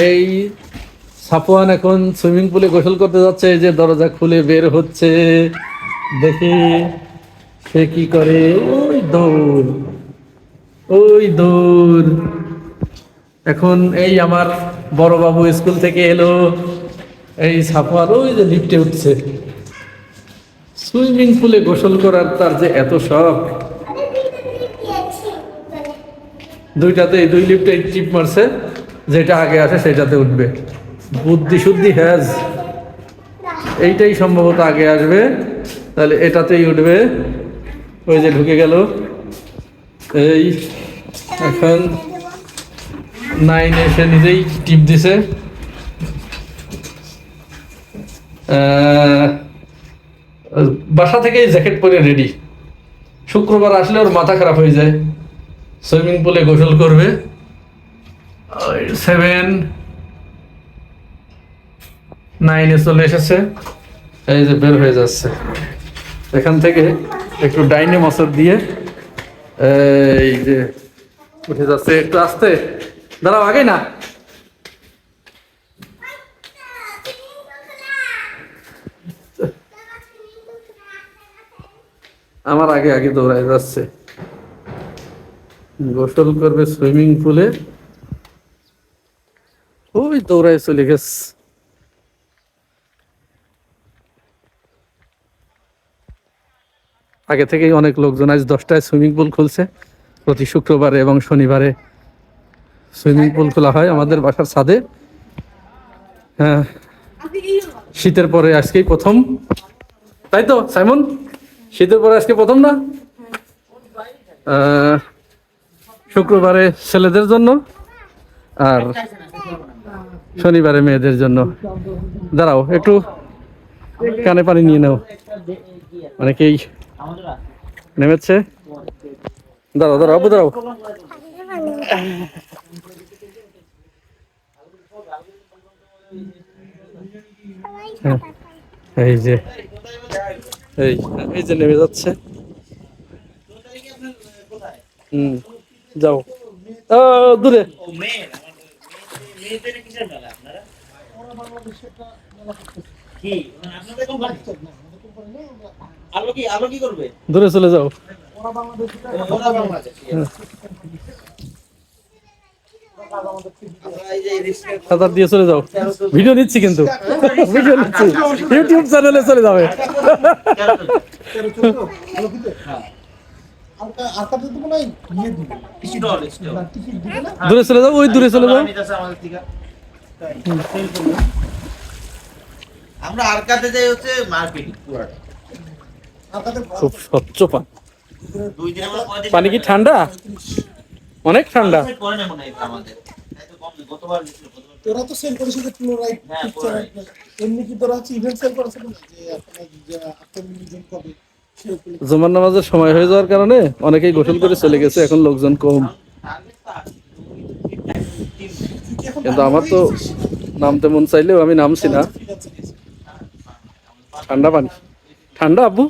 এই সাফওয়ান এখন সুইমিং পুলে গোসল করতে যাচ্ছে, এই যে দরজা খুলে বের হচ্ছে, দেখি সে কি করে। ওই দৌড়, ওই দৌড়। এখন এই আমার বড় বাবু স্কুল থেকে এলো, এই সাফওয়ান ওই যে লিফটে উঠছে। সুইমিং পুলে গোসল করার তার যে এত শখ, দুইটাতে দুই লিফটে টিপ মারছে, যেটা আগে আসে সেটাতে উঠবে। বুদ্ধি শুদ্ধি হ্যাজ, এইটাই সম্ভবত আগে আসবে, তাহলে এটাতেই উঠবে। ওই যে ঢুকে গেল। এই এখন 9 এসে নিজেই টিপ দিছে। বাসা থেকেই জ্যাকেট পরে রেডি। শুক্রবার আসলে ওর মাথা খারাপ হয়ে যায়, সুইমিং পুলে গোসল করবে। 7, 9 চলে এসেছে, এই যে বের হয়ে যাচ্ছে এখান থেকে একটু ডাইনে মশর দিয়ে, এই যে উঠে যাচ্ছে। একটু আস্তে দাঁড়াও, আগে না। আমার আগে আগে দৌড়ায় যাচ্ছে, গোসল করবে সুইমিং পুলে। ওই দৌড়ায় চলে গেছে। আগে থেকেই অনেক লোকজন, আজ 10টায় সুইমিং পুল খুলছে। প্রতি শুক্রবারে এবং শনিবারে সুইমিং পুল খোলা হয় আমাদের বাসার ছাদে। হ্যাঁ, শীতের পরে আজকেই প্রথম, তাই তো সাইমন? শীতের পরে আজকে প্রথম না? শুক্রবারে ছেলেদের জন্য আর শনিবারে মেয়েদের জন্য। দাঁড়াও একটু কানে পানি নিয়ে নাও, অনেকেই নেমেছে। দাঁড়াও দাঁড়াও আবু, দাঁড়াও। হ্যাঁ, এই যে এই যে নেমে যাচ্ছে। যাও দূরে। দূরে চলে যাও। সাঁতার দিয়ে চলে যাও। ভিডিও নিচ্ছি কিন্তু, ভিডিও নিচ্ছি, ইউটিউব চ্যানেলে চলে যাবে। দূরে চলে যাও, ওই দূরে চলে যাও। আমরা আরকাতে যাই হচ্ছে মার্কেট পুরাটা। খুব স্বচ্ছ পানি। পানি কি ঠান্ডা? অনেক ঠান্ডা। তোরা তো সেল করেছিস ফ্লোরাইড পিকচার, এমনি কি তোরা হচ্ছে ইভেন্ট সেল করেছিস যে আপনার মিলিয়ন কবে? জুমার নামাজের সময় হয়ে যাওয়ার কারণে অনেকেই গোসল করে চলে গেছে, এখন লোকজন কম। কিন্তু আমার তো নামতে মন চাইলেও আমি নামছি না। ঠান্ডা পানি, ঠান্ডা আব্বু।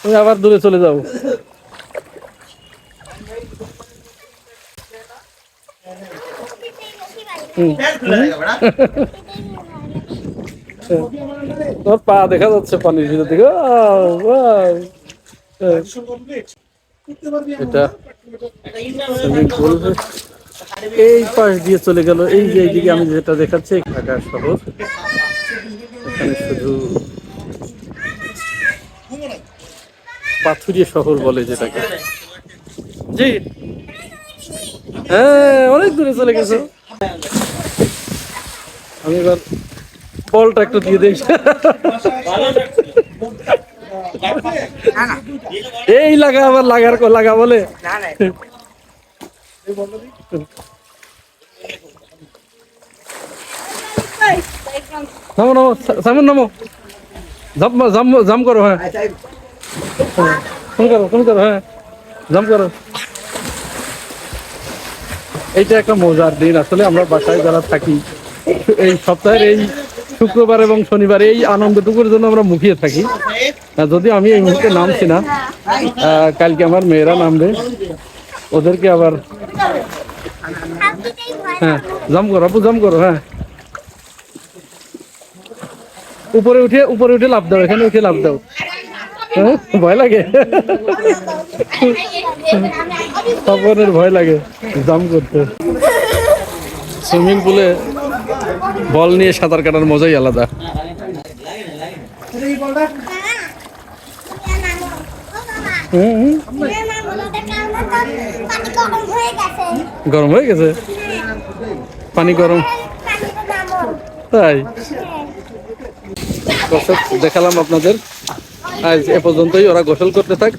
তুমি আবার দূরে চলে যাও। তোর পা দেখা যাচ্ছে পানির ভিতর থেকে। এটা সুইমিং পুল এই পাশ দিয়ে চলে গেল। এই যে এইদিকে আমি যেটা দেখাচ্ছি ঢাকা শহর, এখানে শুধু পাথুরিয়া শহর বলে যেটাকে। জি হ্যাঁ, অনেক দূরে চলে গেছো। আমি এবার বলটা একটু দিয়ে দিই। এই লাগা আবার লাগা বলে। নামো নামো সাইমন, নামো, জাম্প করো। হ্যাঁ ফোন করো হ্যাঁ, জাম্প করো। এইটা একটা মজার দিন আসলে। আমরা বাসায় যারা থাকি এই সপ্তাহের এই শুক্রবার এবং শনিবার এই আনন্দটুকুর জন্য আমরা মুখিয়ে থাকি। যদি আমি এই মুহূর্তে নামছি না, কালকে আমার মেয়েরা নামবে, ওদেরকে আবার হ্যাঁ জাম্প করো আপু, জাম্প করো হ্যাঁ। উপরে উঠে লাফ দাও, এখানে উঠে লাফ দাও। হ্যাঁ ভয় লাগে, তপনের ভয় লাগে জাম্প করতে। সুইমিং পুলে বল নিয়ে সাঁতার কাটার মজাই আলাদা। গরম হয়ে গেছে, পানি গরম তাই। দর্শক দেখালাম আপনাদের, আজ এ পর্যন্তই। ওরা গোসল করতে থাক।